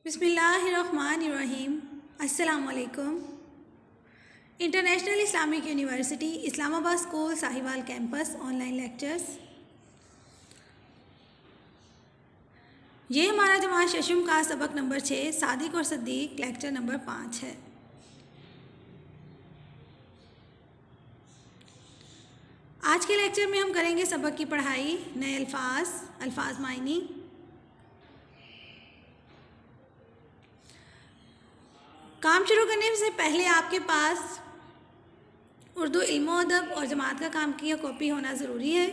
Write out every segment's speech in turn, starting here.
बिस्मिल्लाहिर्रहमानिर्रहीम। अस्सलाम वालेकुम। International Islamic university Islamabad school Sahiwal campus online lectures. ये हमारा जमात शशुम का सबक नंबर 6 सादिक और सद्दीक लेक्चर नंबर 5 है। आज के लेक्चर में हम करेंगे सबक की पढ़ाई, नए अल्फाज मायनी। काम शुरू करने से पहले आपके पास उर्दू इल्म अदब और जमात का काम की कॉपी होना ज़रूरी है।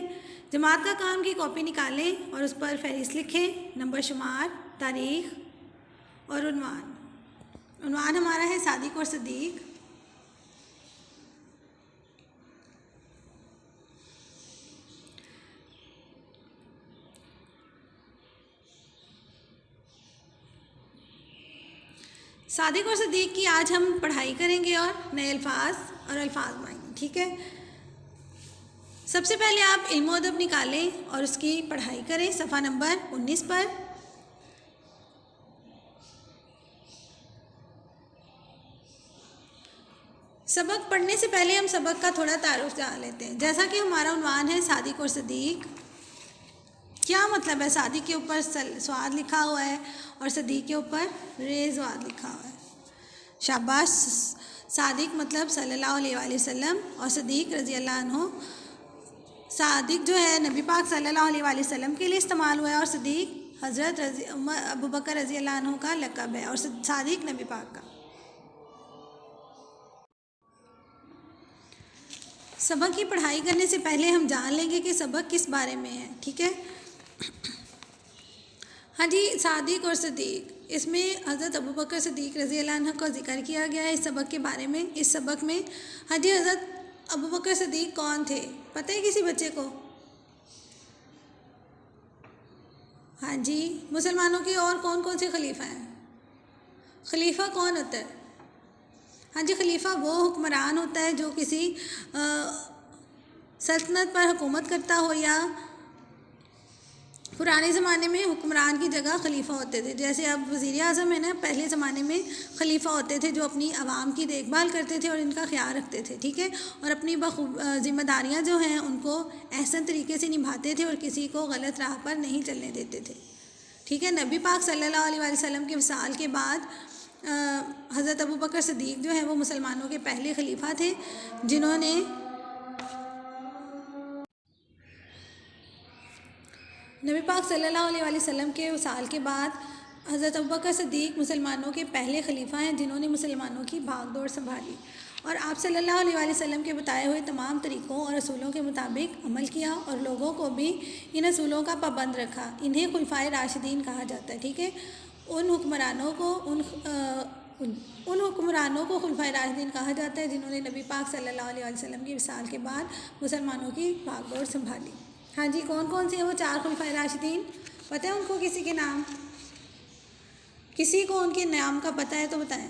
जमात का काम की कॉपी निकालें और उस पर फ़हरिस्त लिखें, नंबर शुमार, तारीख़ और उन्वान हमारा है सादिक और सद्दीक। सादिक और सद्दीक की आज हम पढ़ाई करेंगे और नए अल्फाज मायने, ठीक है। सबसे पहले आप इल्म अदब निकालें और उसकी पढ़ाई करें सफ़ा नंबर 19 पर। सबक पढ़ने से पहले हम सबक का थोड़ा तारुफ जान लेते हैं। जैसा कि हमारा उन्वान है सादिक और सद्दीक, क्या मतलब है? सादिक के ऊपर स्वाद लिखा हुआ है और सद्दीक के ऊपर रेज़वाद लिखा हुआ है। शाबाश। सादिक मतलब सल्लल्लाहु अलैहि वसल्लम और सद्दीक रज़ी अल्लाह अन्हु। सादिक जो है नबी पाक सल्लल्लाहु अलैहि वसल्लम के लिए इस्तेमाल हुआ है और सद्दीक हज़रत अबू बकर रज़ी अल्लाह अन्हु का लक़ब है और सादिक नबी पाक का। सबक की पढ़ाई करने से पहले हम जान लेंगे कि सबक किस बारे में है, ठीक है। हाँ जी, सादिक और सद्दीक, इसमें हज़रत अबू बकर सद्दीक रज़ी अल्लाह अन्हु का जिक्र किया गया है इस सबक के बारे में। इस सबक में हाँ जी, हज़रत अबू बकर सद्दीक कौन थे, पता है किसी बच्चे को? हाँ जी, मुसलमानों के और कौन कौन से खलीफा हैं? खलीफा कौन होता है? हाँ जी, खलीफा वो हुक्मरान होता है जो किसी सल्तनत पर हुकूमत करता हो, या पुराने ज़माने में हुक्मरान की जगह खलीफा होते थे। जैसे अब वज़ीर आज़म है ना, पहले ज़माने में खलीफा होते थे जो अपनी आवाम की देखभाल करते थे और इनका ख्याल रखते थे, ठीक है। और अपनी ज़िम्मेदारियाँ जो हैं उनको एहसन तरीके से निभाते थे और किसी को गलत राह पर नहीं चलने देते थे, ठीक है। नबी पाक सल्लल्लाहु अलैहि वसल्लम के विसाल के बाद हज़रत अबू बकर सद्दीक जो है वो मुसलमानों के पहले खलीफा थे, जिन्होंने नबी पाक सल्लल्लाहु अलैहि वसल्लम के विसाल के बाद हज़रत अबू बकर सद्दीक मुसलमानों के पहले खलीफा हैं जिन्होंने मुसलमानों की भागदौड़ संभाली और आप सल्लल्लाहु अलैहि वसल्लम के बताए हुए तमाम तरीक़ों और असूलों के मुताबिक अमल किया और लोगों को भी इन असूलों का पाबंद रखा। इन्हें खुलफाए राशिदीन कहा जाता है, ठीक है। उन हुक्मरानों को खुलफाए राशिदीन कहा जाता है जिन्होंने नबी पाक सल्लल्लाहु अलैहि वसल्लम के विसाल के बाद मुसलमानों की भागदौड़ संभाली। हाँ जी, कौन कौन से हैं वो 4 खुलफाए राशिदीन? पता है उनको किसी के नाम? किसी को उनके नाम का पता है तो बताएं।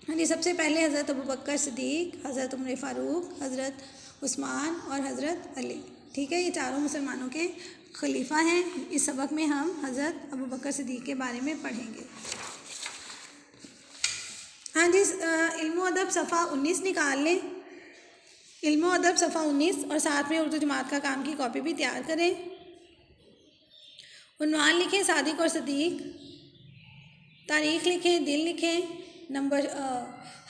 हाँ जी, सबसे पहले हज़रत अबू बकर सिद्दीक, हज़रत उमर फ़ारूक, हज़रत उस्मान और हज़रत अली, ठीक है। ये चारों मुसलमानों के खलीफा हैं। इस सबक में हम हज़रत अबू बकर सिद्दीक के बारे में पढ़ेंगे। हाँ जी, इल्म अदब सफ़ा 19 निकाल लें। इल्म अदब सफ़ा 19 और साथ में उर्दू जमात का काम की कॉपी भी तैयार करें। उन्वान लिखें सादिक और सद्दीक, तारीख़ लिखें, दिन लिखें, नंबर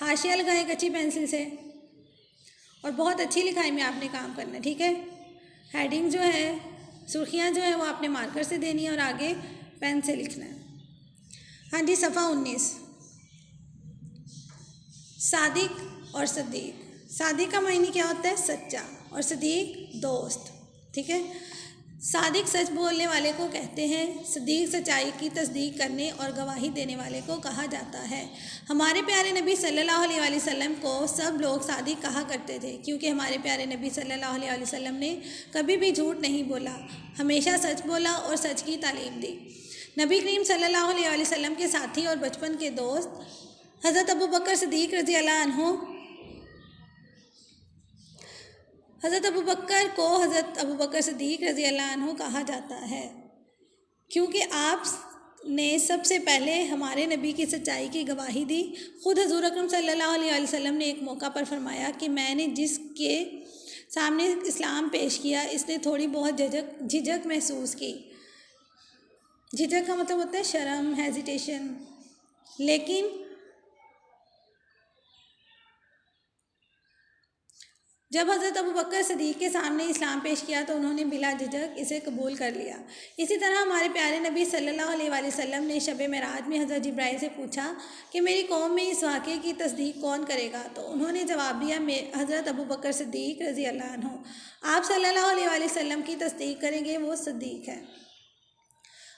हाशिया लगाएं कच्ची पेंसिल से और बहुत अच्छी लिखाई में आपने काम करना है, ठीक है। हेडिंग जो है, सुर्खियाँ जो है वो आपने मार्कर से देनी है और आगे पेन से लिखना है। हाँ जी, सफ़ा 19, सादिक और सद्दीक। सादिक का मायने क्या होता है? सच्चा, और सद्दीक दोस्त, ठीक है। सादिक सच बोलने वाले को कहते हैं, सद्दीक सच्चाई की तस्दीक करने और गवाही देने वाले को कहा जाता है। हमारे प्यारे नबी सल्लल्लाहु अलैहि वसल्लम को सब लोग सादिक कहा करते थे क्योंकि हमारे प्यारे नबी सल्लल्लाहु अलैहि वसल्लम ने कभी भी झूठ नहीं बोला, हमेशा सच बोला और सच की तालीम दी। नबी करीम सल्लल्लाहु अलैहि वसल्लम के साथी और बचपन के दोस्त हज़रत अबू बकर सिद्दीक रज़ी अल्लाह अन्हु, हज़रत अबू बकर को हज़रत अबू बकर सिद्दीक रज़ी अल्लाह अन्हु कहा जाता है क्योंकि आप ने सबसे पहले हमारे नबी की सच्चाई की गवाही दी। ख़ुद हज़ूर अकरम सल्लल्लाहु अलैहि वसल्लम ने एक मौका पर फरमाया कि मैंने जिसके सामने इस्लाम पेश किया इसने थोड़ी बहुत झिझक महसूस की। झिझक का मतलब होता है शर्म, हेजिटेशन। लेकिन जब हज़रत अबू बकर सदीक़ के सामने इस्लाम पेश किया तो उन्होंने बिला झिझक इसे कबूल कर लिया। इसी तरह हमारे प्यारे नबी सल्लल्लाहु अलैहि वसल्लम ने शब मेराज में हज़रत जिब्राइल से पूछा कि मेरी कौम में इस वाक़े की तस्दीक कौन करेगा, तो उन्होंने जवाब दिया हज़रत अबू बकर सिद्दीक़ रज़ी अल्लाह अन्हु। आप सल्लल्लाहु अलैहि वसल्लम की तस्दीक करेंगे, वो सिद्दीक़ है।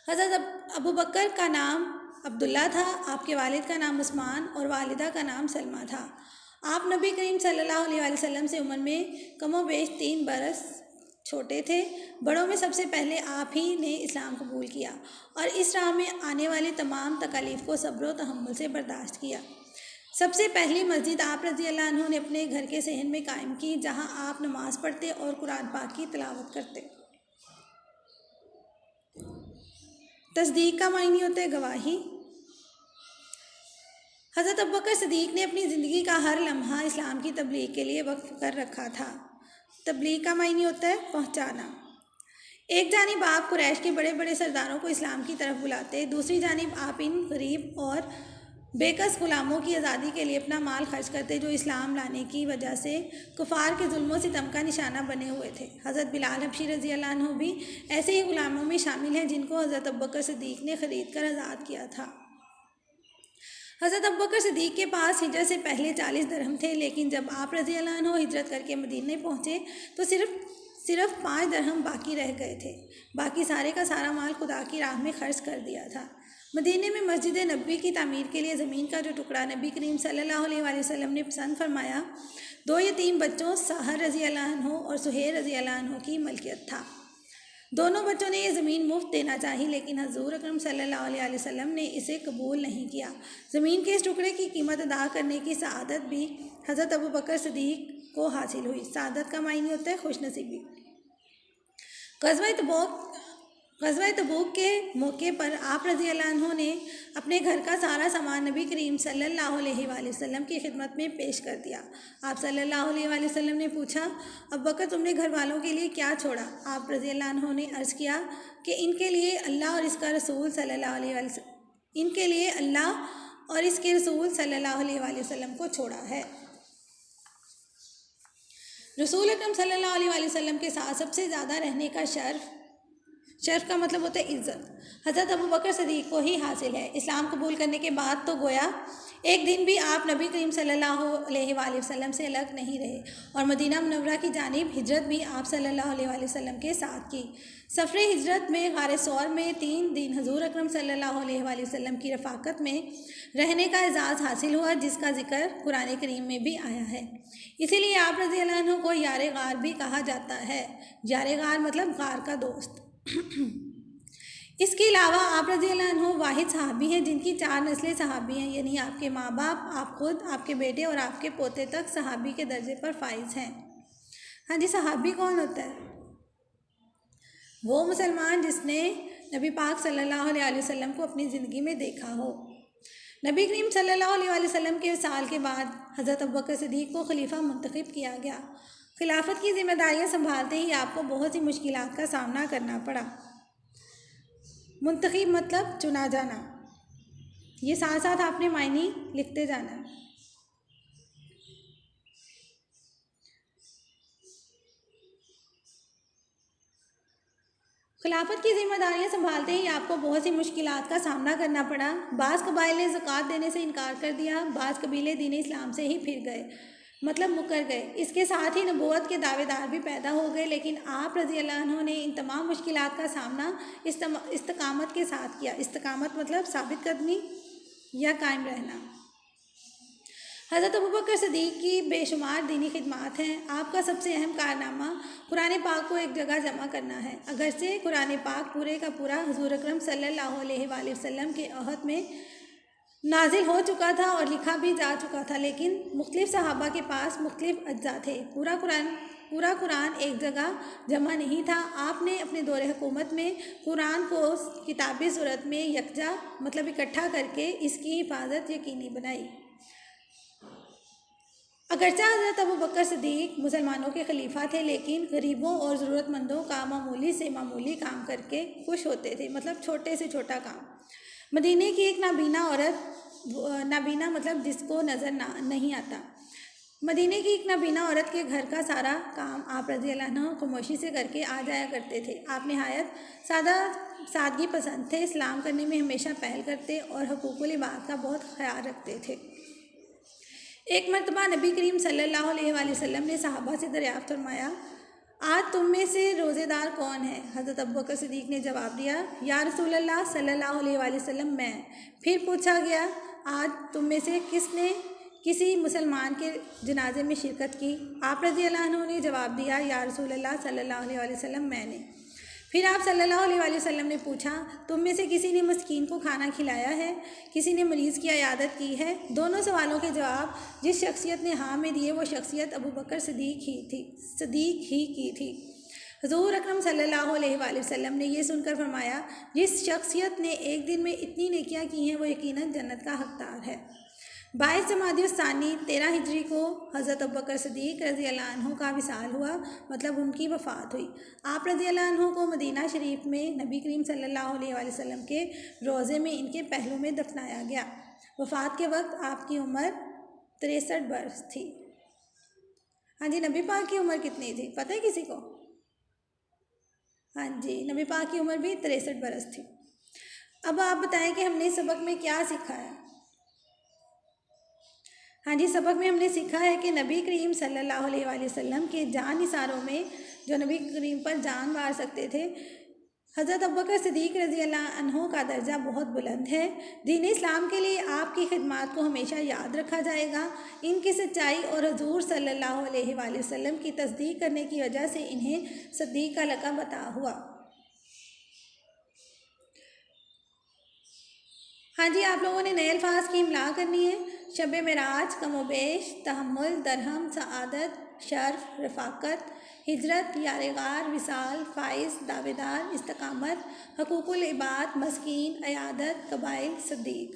हज़रत अबू बकर का नाम अब्दुल्ला था, आपके वालिद का नाम उस्मान और वालिदा का नाम सलमा था। आप नबी करीम सल्लल्लाहु अलैहि वसल्लम से उम्र में कमोबेश 3 बरस छोटे थे। बड़ों में सबसे पहले आप ही ने इस्लाम कबूल किया और इस राह में आने वाली तमाम तकालीफ को सब्र व तहम्मुल से बर्दाश्त किया। सबसे पहली मस्जिद आप रज़ी अल्लाह अन्हु ने अपने घर के सहन में कायम की, जहाँ आप नमाज़ पढ़ते और कुरान पाक की तिलावत करते। तस्दीक का मायने होता है गवाही। हज़रत अबू बकर सिद्दीक़ ने अपनी ज़िंदगी का हर लम्हा इस्लाम की तबलीग के लिए वक्फ कर रखा था। तबलीग का मायने होता है पहुँचाना। एक जानिब आप कुरैश के बड़े बड़े सरदारों को इस्लाम की तरफ बुलाते, दूसरी जानिब आप इन गरीब और बेकस गुलामों की आज़ादी के लिए अपना माल खर्च करते, जो इस्लाम लाने की वजह से कुफार के जुल्मों सितम का निशाना बने हुए थे। हज़रत बिलाल हबशी रज़ी अल्लाह अन्हु भी ऐसे ही गुलामों में शामिल हैं, जिनको हज़रत अबू बकर सिद्दीक़ ने ख़रीद कर आज़ाद किया था। हज़रत अबू बकर सिद्दीक़ के पास हिजरत से पहले 40 दरहम थे, लेकिन जब आप रज़ी अल्लाह अन्हु हिजरत करके मदीने पहुँचे तो सिर्फ 5 दरहम बाकी रह गए थे। बाकी सारे का सारा माल खुदा की राह में खर्च कर दिया था। मदीने में मस्जिद नबवी की तामीर के लिए ज़मीन का जो टुकड़ा नबी करीम सल्लल्लाहु अलैहि वसल्लम ने पसंद फरमाया, 2 यतीम बच्चों सहर रज़ी अल्लाह अन्हु और सुहेर रज़ी अल्लाह अन्हु की मलकियत था। दोनों बच्चों ने ये ज़मीन मुफ्त देना चाही, लेकिन हज़ूर अकरम सल्लल्लाहु अलैहि वसल्लम ने इसे कबूल नहीं किया। ज़मीन के इस टुकड़े की कीमत अदा करने की सआदत भी हज़रत अबू बकर सिद्दीक़ को हासिल हुई। सआदत का मायने होता है खुशनसीबी। ग़ज़वा तबूक के मौके पर आप रज़ी अल्लाह अन्हु ने अपने घर का सारा सामान नबी करीम सल्लल्लाहु अलैहि वसल्लम की खिदमत में पेश कर दिया। आप सल्लल्लाहु अलैहि वसल्लम ने पूछा, अब बकर तुमने घर वालों के लिए क्या छोड़ा? आप रज़ी अल्लाह अन्हु ने अर्ज़ किया कि इनके लिए अल्लाह और इसके रसूल सल्लल्लाहु अलैहि वसल्लम को छोड़ा है। रसूल अकरम सल्लल्लाहु अलैहि वसल्लम के साथ सबसे ज़्यादा रहने का शर्फ का मतलब होता है इज़्ज़त, हज़रत अबू बकर सिद्दीक़ को ही हासिल है। इस्लाम कबूल करने के बाद तो गोया एक दिन भी आप नबी करीम सल्लल्लाहु अलैहि वसल्लम से अलग नहीं रहे और मदीना मुनव्वरा की जानिब हिजरत भी आप सल्लल्लाहु अलैहि वसल्लम के साथ की। सफ़र हिजरत में गारे सौर में 3 दिन हज़ूर अकरम सल्लल्लाहु अलैहि वसल्लम की रफ़ाकत में रहने का एजाज़ हासिल हुआ, जिसका ज़िक्र कुरान करीम में भी आया है। इसीलिए आप रज़ी अल्लाह अन्हु को यारे गार भी कहा जाता है। यारे गार मतलब गार का दोस्त। इसके अलावा आप रज़ी अल्लाह अन्हु वाहिद सहाबी हैं जिनकी 4 नस्लें सहाबी हैं, यानी आपके माँ बाप, आप खुद, आपके बेटे और आपके पोते तक सहाबी के दर्जे पर फाइज हैं। हाँ जी, सहाबी कौन होता है? वो मुसलमान जिसने नबी पाक सल्लल्लाहु अलैहि वसल्लम को अपनी ज़िंदगी में देखा हो। नबी करीम सल्लल्लाहु अलैहि वसल्लम के साल के बाद हज़रत अबू बकर सिद्दीक़ को खलीफा मुंतखब किया गया। खिलाफत की जिम्मेदारियां संभालते ही आपको बहुत सी मुश्किलात का सामना करना पड़ा। मुंतखब मतलब चुना जाना, ये साथ साथ आपने मायने लिखते जाना। खिलाफत की जिम्मेदारियां संभालते ही आपको बहुत सी मुश्किलात का सामना करना पड़ा। बाज़ कबाइल ने ज़कात देने से इनकार कर दिया, बाज़ कबीले दीन इस्लाम से ही फिर गए, मतलब मुकर गए। इसके साथ ही नबूवत के दावेदार भी पैदा हो गए, लेकिन आप रज़ी अल्लाह अन्हु ने इन तमाम मुश्किलात का सामना इस्तकामत के साथ किया। इस्तकामत मतलब साबित कदमी या कायम रहना। हज़रत अबू बकर सिद्दीक़ की बेशुमार दीनी खिदमात हैं। आपका सबसे अहम कारनामा कुरान पाक को एक जगह जमा करना है। अगरचे कुरान पाक पूरे का पूरा हुज़ूर अकरम सल्लल्लाहु अलैहि वसल्लम के अहद में नाजिल हो चुका था और लिखा भी जा चुका था, लेकिन मुख्तलिफ सहाबा के पास मुख्तलिफ अज्जा थे। पूरा कुरान पूरा कुरान एक जगह जमा नहीं था। आपने अपने दौरे हुकूमत में कुरान को किताबी सूरत में यकजा मतलब इकट्ठा करके इसकी हिफाजत यकीनी बनाई। अगरचे हज़रत अबू बकर सिद्दीक मुसलमानों के खलीफा थे, लेकिन गरीबों और ज़रूरतमंदों का मामूली से मामूली काम करके खुश होते थे, मतलब छोटे से छोटा काम। मदीने की एक नाबीना औरत, नाबीना मतलब जिसको नज़र नहीं आता, मदीने की एक नाबीना औरत के घर का सारा काम आप रज़ी अल्लाह अन्हु खामोशी से करके आ जाया करते थे। आप नहायत सादगी पसंद थे, इस्लाम करने में हमेशा पहल करते और हुकूकुल इबाद का बहुत ख्याल रखते थे। एक मरतबा नबी करीम सल्लल्लाहु अलैहि वसल्लम ने सहाबा से दरियाफ्त फरमाया, आज तुम में से रोज़ेदार कौन है? हज़रत अबू बकर सिद्दीक ने जवाब दिया, या रसूल अल्लाह सल्लल्लाहु अलैहि वसल्लम मैं। फिर पूछा गया, आज तुम में से किसने किसी मुसलमान के जनाजे में शिरकत की? आप रज़ी अल्लाह अन्हु ने जवाब दिया, या रसूल अल्लाह सल्लल्लाहु अलैहि वसल्लम मैंने। फिर आप सल्लल्लाहु अलैहि वसल्लम ने पूछा, तुम में से किसी ने मस्कीन को खाना खिलाया है? किसी ने मरीज़ की अयादत की है? दोनों सवालों के जवाब जिस शख्सियत ने हाँ में दिए वो शख्सियत अबू बकर सिद्दीक ही की थी। हुज़ूर अकरम सल्लल्लाहु अलैहि वसल्लम ने यह सुनकर फरमाया, जिस शख्सियत ने एक दिन में इतनी नेकियां की हैं वो यकीनन जन्नत का हकदार है। 22 जमादी सानी 13 हिजरी को हज़रत अबू बकर सिद्दीक रज़ी अल्लाह अन्हु का विसाल हुआ, मतलब उनकी वफ़ात हुई। आप रज़ी अल्लाह अन्हु को मदीना शरीफ में नबी करीम सल्लल्लाहु अलैहि वसल्लम के रोज़े में इनके पहलू में दफनाया गया। वफ़ात के वक्त आपकी उम्र 63 बरस थी। हाँ जी, नबी पाक की उम्र कितनी थी पता है किसी को? हाँ जी, नबी पाक की उम्र भी 63 बरस थी। अब आप बताएं कि हमने सबक में क्या सीखा है? हाँ जी, सबक में हमने सीखा है कि नबी करीम सल्लल्लाहु अलैहि वसल्लम के जान निसारों में जो नबी करीम पर जान मार सकते थे, हज़रत अबू बकर सिद्दीक रज़ी अल्लाह अन्हु का दर्जा बहुत बुलंद है। दीन इस्लाम के लिए आपकी खिदमत को हमेशा याद रखा जाएगा। इनकी सच्चाई और हुज़ूर सल्लल्लाहु अलैहि वसल्लम की तस्दीक करने की वजह से इन्हें सिद्दीक का लक़ब अता हुआ। हाँ जी, आप लोगों ने नए अल्फाज की इमला करनी है। शब मेराज, कमोबेश, तहम्मुल, दरहम, सआदत, शर्फ, रफ़ाकत, हिजरत, यारगार, विसाल, फ़ाइज़, दावेदार, इस्तकामत, हकूकुल इबाद, मस्कीन, अयादत, कबाइल, सिद्दीक।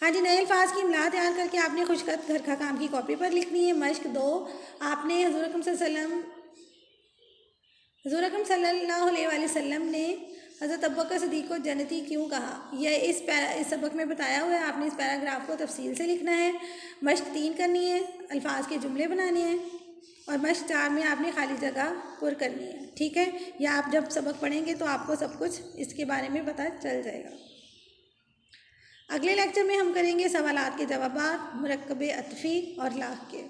हाँ जी, नए अल्फाज की इमला तैयार करके आपने खुशखत घर का काम की कॉपी पर लिखनी है। मश्क 2, आपने हुज़ूर अकरम सल्लल्लाहु अलैहि वसल्लम ने हज़रत अबू बकर सिद्दीक को जन्नती क्यों कहा, यह इस सबक में बताया हुआ है। आपने इस पैराग्राफ को तफसील से लिखना है। मश्क 3 करनी है, अल्फाज के जुमले बनाने हैं, और मश्क 4 में आपने खाली जगह पुर करनी है। ठीक है, या आप जब सबक पढ़ेंगे तो आपको सब कुछ इसके बारे में पता चल जाएगा। अगले लेक्चर में हम करेंगे सवालात के जवाबात, मुरक्कबे अतफ़ी और लाख के।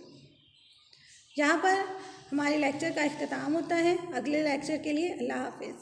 यहाँ पर हमारे लेक्चर का इख्तिताम होता है। अगले लेक्चर के लिए अल्लाह हाफ़िज़।